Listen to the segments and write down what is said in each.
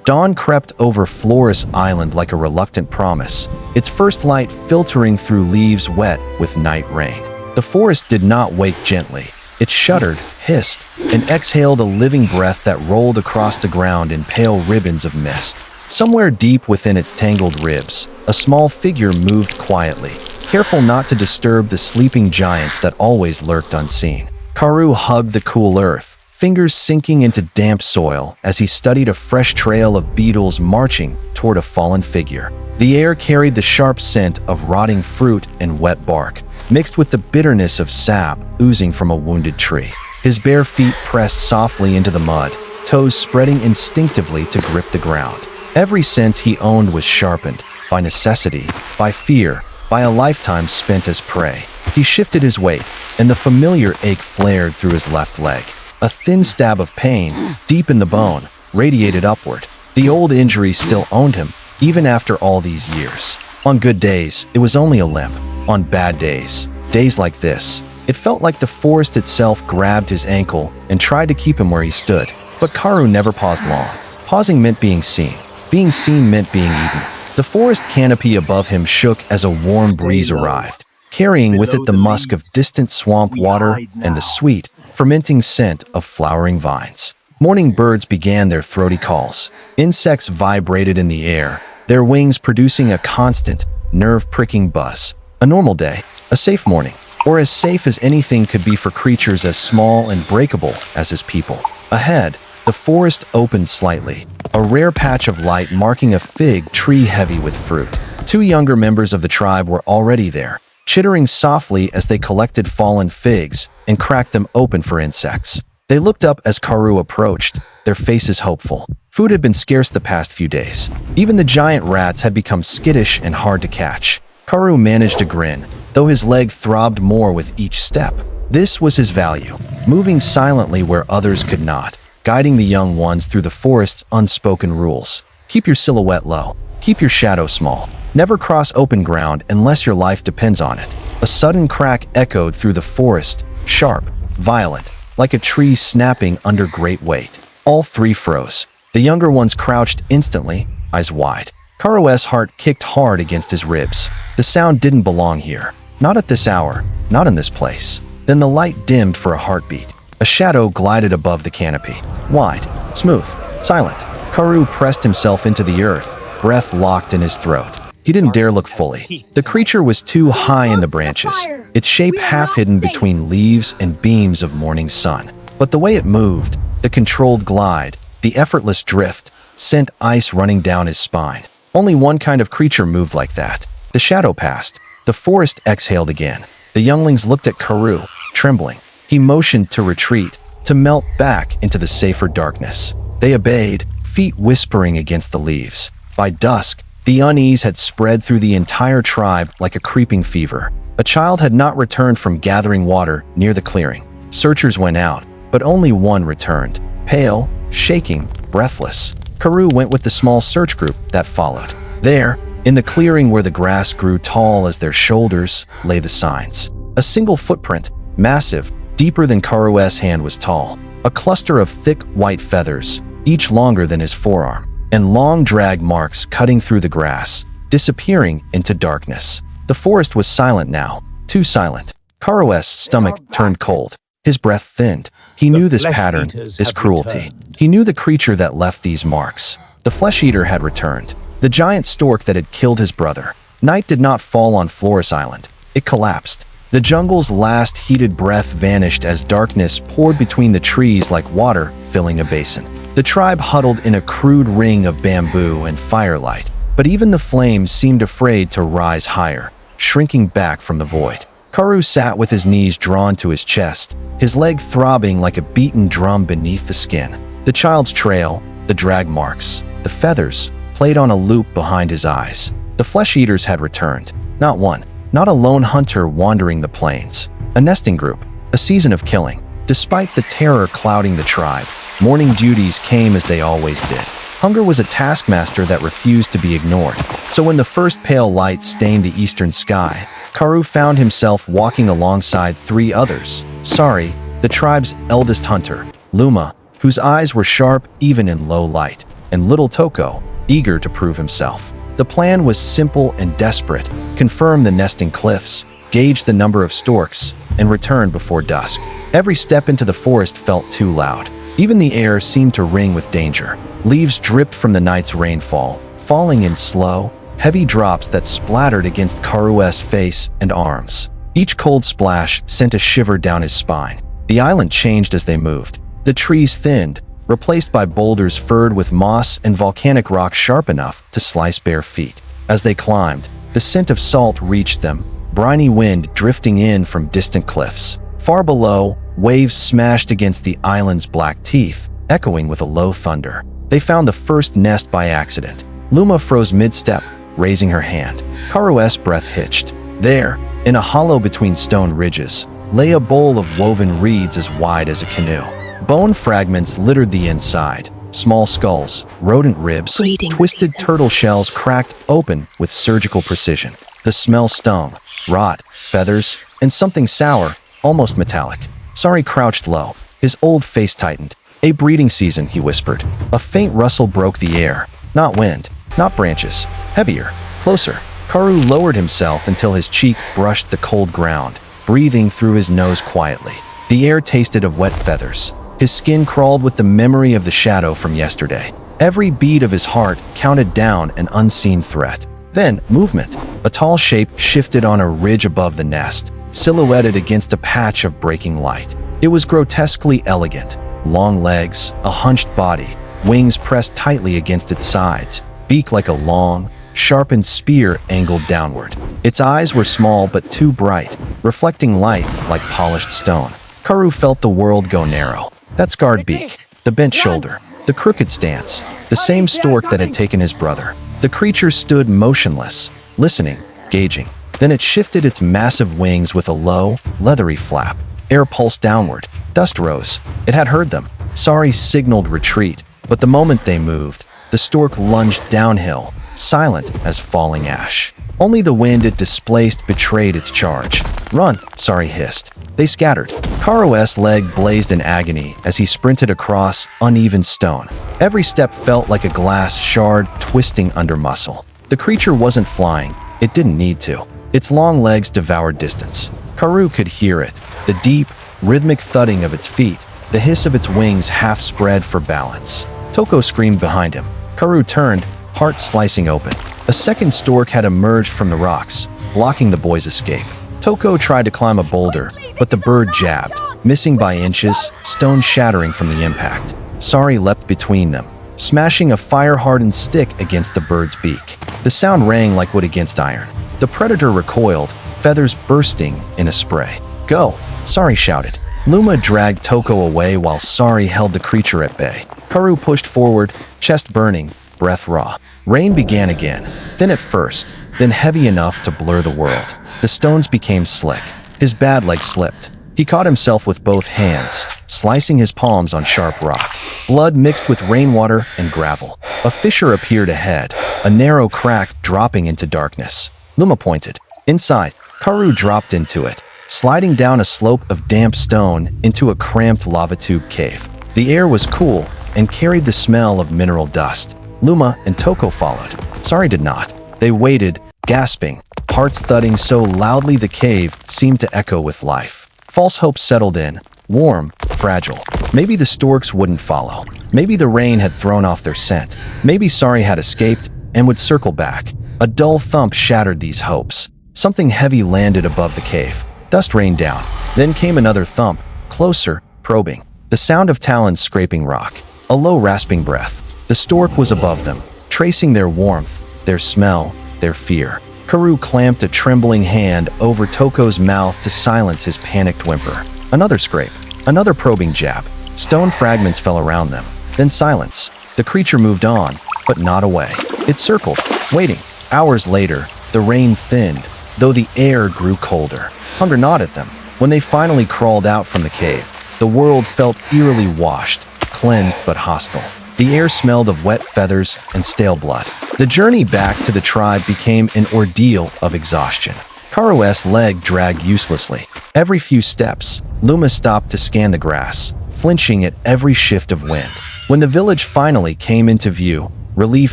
Dawn crept over Flores Island like a reluctant promise, its first light filtering through leaves wet with night rain. The forest did not wake gently. It shuddered, hissed, and exhaled a living breath that rolled across the ground in pale ribbons of mist. Somewhere deep within its tangled ribs, a small figure moved quietly, careful not to disturb the sleeping giants that always lurked unseen. Karoo hugged the cool earth, fingers sinking into damp soil as he studied a fresh trail of beetles marching toward a fallen figure. The air carried the sharp scent of rotting fruit and wet bark, mixed with the bitterness of sap oozing from a wounded tree. His bare feet pressed softly into the mud, toes spreading instinctively to grip the ground. Every sense he owned was sharpened, by necessity, by fear, by a lifetime spent as prey. He shifted his weight, and the familiar ache flared through his left leg. A thin stab of pain, deep in the bone, radiated upward. The old injury still owned him, even after all these years. On good days, it was only a limp. On bad days, days like this, it felt like the forest itself grabbed his ankle and tried to keep him where he stood. But Karoo never paused long. Pausing meant being seen. Being seen meant being eaten. The forest canopy above him shook as a warm breeze arrived, carrying with it the musk of distant swamp water and the sweet, fermenting scent of flowering vines. Morning birds began their throaty calls. Insects vibrated in the air, their wings producing a constant, nerve-pricking buzz. A normal day, a safe morning, or as safe as anything could be for creatures as small and breakable as his people. Ahead, the forest opened slightly, a rare patch of light marking a fig tree heavy with fruit. Two younger members of the tribe were already there, chittering softly as they collected fallen figs and cracked them open for insects. They looked up as Karoo approached, their faces hopeful. Food had been scarce the past few days. Even the giant rats had become skittish and hard to catch. Karoo managed a grin, though his leg throbbed more with each step. This was his value, moving silently where others could not, guiding the young ones through the forest's unspoken rules. Keep your silhouette low. Keep your shadow small. Never cross open ground unless your life depends on it. A sudden crack echoed through the forest, sharp, violent, like a tree snapping under great weight. All three froze. The younger ones crouched instantly, eyes wide. Karoo's heart kicked hard against his ribs. The sound didn't belong here. Not at this hour, not in this place. Then the light dimmed for a heartbeat. A shadow glided above the canopy. Wide, smooth, silent. Karoo pressed himself into the earth, breath locked in his throat. He didn't dare look fully. The creature was too high in the branches, its shape half hidden between leaves and beams of morning sun. But the way it moved, the controlled glide, the effortless drift, sent ice running down his spine. Only one kind of creature moved like that. The shadow passed. The forest exhaled again. The younglings looked at Karoo, trembling. He motioned to retreat, to melt back into the safer darkness. They obeyed, feet whispering against the leaves. By dusk, the unease had spread through the entire tribe like a creeping fever. A child had not returned from gathering water near the clearing. Searchers went out, but only one returned, pale, shaking, breathless. Karoo went with the small search group that followed. There, in the clearing where the grass grew tall as their shoulders, lay the signs. A single footprint, massive, deeper than Karoo's hand was tall. A cluster of thick white feathers, each longer than his forearm, and long drag marks cutting through the grass, disappearing into darkness. The forest was silent now, too silent. Karoo's stomach turned cold. His breath thinned. He knew this pattern, this cruelty. He knew the creature that left these marks. The flesh-eater had returned. The giant stork that had killed his brother. Night did not fall on Flores Island. It collapsed. The jungle's last heated breath vanished as darkness poured between the trees like water filling a basin. The tribe huddled in a crude ring of bamboo and firelight, but even the flames seemed afraid to rise higher, shrinking back from the void. Karoo sat with his knees drawn to his chest, his leg throbbing like a beaten drum beneath the skin. The child's trail, the drag marks, the feathers, played on a loop behind his eyes. The flesh-eaters had returned. Not one, not a lone hunter wandering the plains. A nesting group, a season of killing. Despite the terror clouding the tribe, morning duties came as they always did. Hunger was a taskmaster that refused to be ignored. So when the first pale light stained the eastern sky, Karoo found himself walking alongside three others. Sari, the tribe's eldest hunter, Luma, whose eyes were sharp even in low light, and little Toko, eager to prove himself. The plan was simple and desperate: confirm the nesting cliffs, gauge the number of storks, and return before dusk. Every step into the forest felt too loud. Even the air seemed to ring with danger. Leaves dripped from the night's rainfall, falling in slow, heavy drops that splattered against Karu's face and arms. Each cold splash sent a shiver down his spine. The island changed as they moved. The trees thinned, replaced by boulders furred with moss and volcanic rock sharp enough to slice bare feet. As they climbed, the scent of salt reached them, briny wind drifting in from distant cliffs. Far below, waves smashed against the island's black teeth, echoing with a low thunder. They found the first nest by accident. Luma froze mid-step, raising her hand. Karu's breath hitched. There, in a hollow between stone ridges, lay a bowl of woven reeds as wide as a canoe. Bone fragments littered the inside. Small skulls, rodent ribs, twisted turtle shells cracked open with surgical precision. The smell stung. Rot, feathers, and something sour, almost metallic. Sari crouched low. His old face tightened. "A breeding season," he whispered. A faint rustle broke the air. Not wind, not branches. Heavier, closer. Karu lowered himself until his cheek brushed the cold ground, breathing through his nose quietly. The air tasted of wet feathers. His skin crawled with the memory of the shadow from yesterday. Every beat of his heart counted down an unseen threat. Then, movement. A tall shape shifted on a ridge above the nest, silhouetted against a patch of breaking light. It was grotesquely elegant. Long legs, a hunched body, wings pressed tightly against its sides, beak like a long, sharpened spear angled downward. Its eyes were small but too bright, reflecting light like polished stone. Karu felt the world go narrow. That scarred beak, the bent shoulder, the crooked stance, the same stork that had taken his brother. The creature stood motionless, listening, gauging. Then it shifted its massive wings with a low, leathery flap. Air pulsed downward. Dust rose. It had heard them. Sari signaled retreat, but the moment they moved, the stork lunged downhill, silent as falling ash. Only the wind it displaced betrayed its charge. "Run," Sari hissed. They scattered. Karu's leg blazed in agony as he sprinted across uneven stone. Every step felt like a glass shard twisting under muscle. The creature wasn't flying. It didn't need to. Its long legs devoured distance. Karu could hear it, the deep, rhythmic thudding of its feet, the hiss of its wings half spread for balance. Toko screamed behind him. Karu turned, heart slicing open. A second stork had emerged from the rocks, blocking the boy's escape. Toko tried to climb a boulder, but the bird jabbed, missing by inches, stone shattering from the impact. Sari leapt between them, smashing a fire-hardened stick against the bird's beak. The sound rang like wood against iron. The predator recoiled, feathers bursting in a spray. "Go!" Sari shouted. Luma dragged Toko away while Sari held the creature at bay. Karu pushed forward, chest burning, breath raw. Rain began again, thin at first, then heavy enough to blur the world. The stones became slick. His bad leg slipped. He caught himself with both hands, slicing his palms on sharp rock. Blood mixed with rainwater and gravel. A fissure appeared ahead, a narrow crack dropping into darkness. Luma pointed. Inside, Karu dropped into it, sliding down a slope of damp stone into a cramped lava tube cave. The air was cool and carried the smell of mineral dust. Luma and Toko followed. Sari did not. They waited, gasping, hearts thudding so loudly the cave seemed to echo with life. False hope settled in, warm, fragile. Maybe the storks wouldn't follow. Maybe the rain had thrown off their scent. Maybe Sari had escaped and would circle back. A dull thump shattered these hopes. Something heavy landed above the cave. Dust rained down. Then came another thump, closer, probing. The sound of talons scraping rock. A low rasping breath. The stork was above them, tracing their warmth, their smell, their fear. Karu clamped a trembling hand over Toko's mouth to silence his panicked whimper. Another scrape, another probing jab. Stone fragments fell around them. Then silence. The creature moved on, but not away. It circled, waiting. Hours later, the rain thinned, though the air grew colder. Hunger gnawed at them. When they finally crawled out from the cave, the world felt eerily washed, cleansed but hostile. The air smelled of wet feathers and stale blood. The journey back to the tribe became an ordeal of exhaustion. Karu's leg dragged uselessly. Every few steps, Luma stopped to scan the grass, flinching at every shift of wind. When the village finally came into view, relief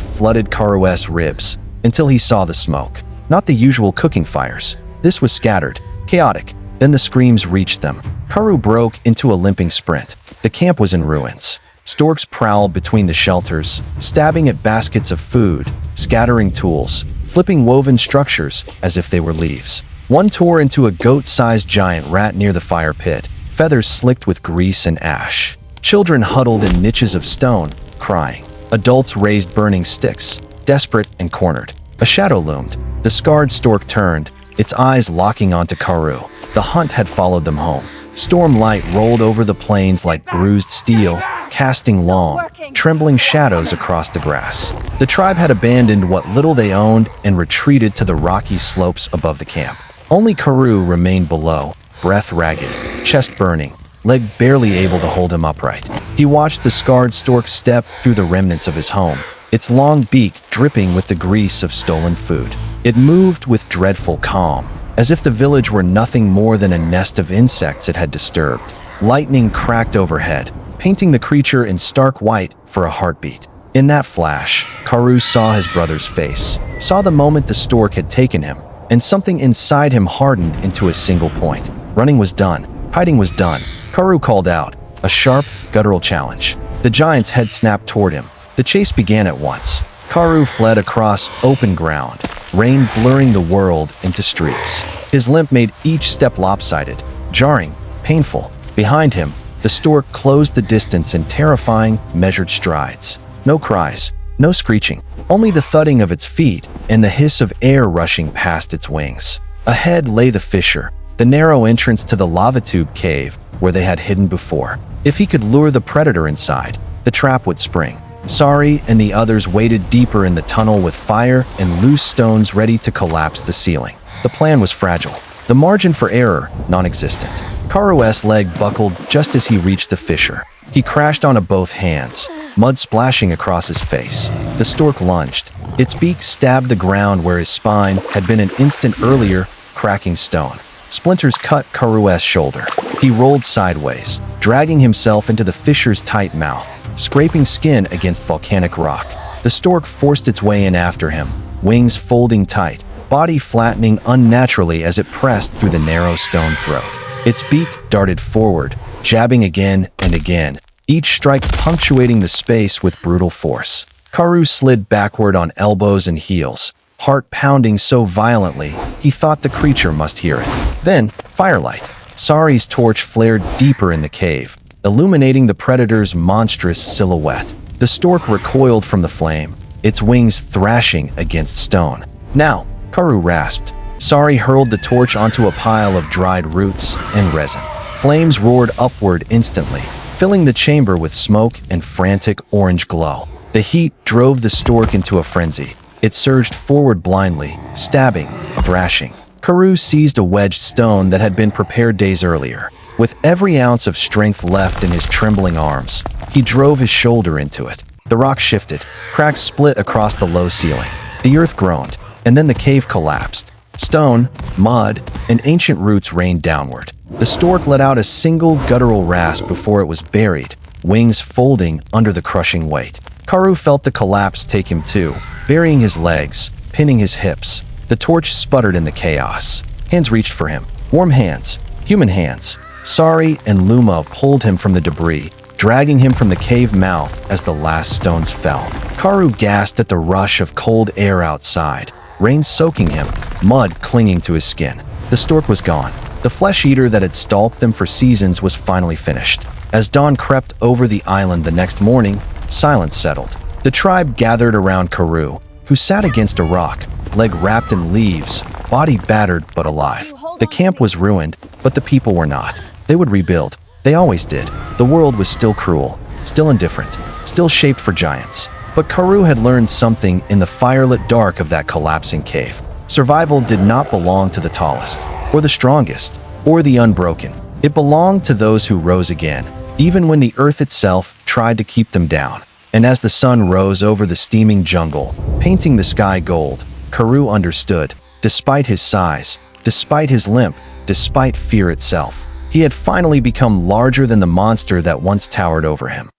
flooded Karu's ribs until he saw the smoke. Not the usual cooking fires. This was scattered, chaotic. Then the screams reached them. Karu broke into a limping sprint. The camp was in ruins. Storks prowled between the shelters, stabbing at baskets of food, scattering tools, flipping woven structures as if they were leaves. One tore into a goat-sized giant rat near the fire pit, feathers slicked with grease and ash. Children huddled in niches of stone, crying. Adults raised burning sticks, desperate and cornered. A shadow loomed. The scarred stork turned, its eyes locking onto Karu. The hunt had followed them home. Storm light rolled over the plains like bruised steel, casting long, trembling shadows across the grass. The tribe had abandoned what little they owned and retreated to the rocky slopes above the camp. Only Karu remained below, breath ragged, chest burning, leg barely able to hold him upright. He watched the scarred stork step through the remnants of his home, its long beak dripping with the grease of stolen food. It moved with dreadful calm, as if the village were nothing more than a nest of insects it had disturbed. Lightning cracked overhead, painting the creature in stark white for a heartbeat. In that flash, Karu saw his brother's face, saw the moment the stork had taken him, and something inside him hardened into a single point. Running was done. Hiding was done. Karu called out, a sharp, guttural challenge. The giant's head snapped toward him. The chase began at once. Karu fled across open ground, rain blurring the world into streaks. His limp made each step lopsided, jarring, painful. Behind him, the stork closed the distance in terrifying, measured strides. No cries, no screeching, only the thudding of its feet and the hiss of air rushing past its wings. Ahead lay the fissure, the narrow entrance to the lava tube cave where they had hidden before. If he could lure the predator inside, the trap would spring. Sari and the others waited deeper in the tunnel with fire and loose stones ready to collapse the ceiling. The plan was fragile, the margin for error non-existent. Karu's leg buckled just as he reached the fissure. He crashed onto both hands, mud splashing across his face. The stork lunged. Its beak stabbed the ground where his spine had been an instant earlier, cracking stone. Splinters cut Karu's shoulder. He rolled sideways, dragging himself into the fissure's tight mouth, scraping skin against volcanic rock. The stork forced its way in after him, wings folding tight, body flattening unnaturally as it pressed through the narrow stone throat. Its beak darted forward, jabbing again and again, each strike punctuating the space with brutal force. Karu slid backward on elbows and heels, heart pounding so violently he thought the creature must hear it. Then, firelight. Sari's torch flared deeper in the cave, illuminating the predator's monstrous silhouette. The stork recoiled from the flame, its wings thrashing against stone. Now, Karu rasped. Sari hurled the torch onto a pile of dried roots and resin. Flames roared upward instantly, filling the chamber with smoke and frantic orange glow. The heat drove the stork into a frenzy. It surged forward blindly, stabbing, thrashing. Karu seized a wedged stone that had been prepared days earlier. With every ounce of strength left in his trembling arms, he drove his shoulder into it. The rock shifted, cracks split across the low ceiling. The earth groaned, and then the cave collapsed. Stone, mud, and ancient roots rained downward. The stork let out a single guttural rasp before it was buried, wings folding under the crushing weight. Karu felt the collapse take him too, burying his legs, pinning his hips. The torch sputtered in the chaos. Hands reached for him. Warm hands. Human hands. Sari and Luma pulled him from the debris, dragging him from the cave mouth as the last stones fell. Karu gasped at the rush of cold air outside, rain soaking him, mud clinging to his skin. The stork was gone. The flesh-eater that had stalked them for seasons was finally finished. As dawn crept over the island the next morning, silence settled. The tribe gathered around Karu, who sat against a rock, leg wrapped in leaves, body battered but alive. The camp was ruined, but the people were not. They would rebuild. They always did. The world was still cruel, still indifferent, still shaped for giants. But Karu had learned something in the firelit dark of that collapsing cave. Survival did not belong to the tallest, or the strongest, or the unbroken. It belonged to those who rose again, even when the earth itself tried to keep them down. And as the sun rose over the steaming jungle, painting the sky gold, Karu understood, despite his size, despite his limp, despite fear itself, he had finally become larger than the monster that once towered over him.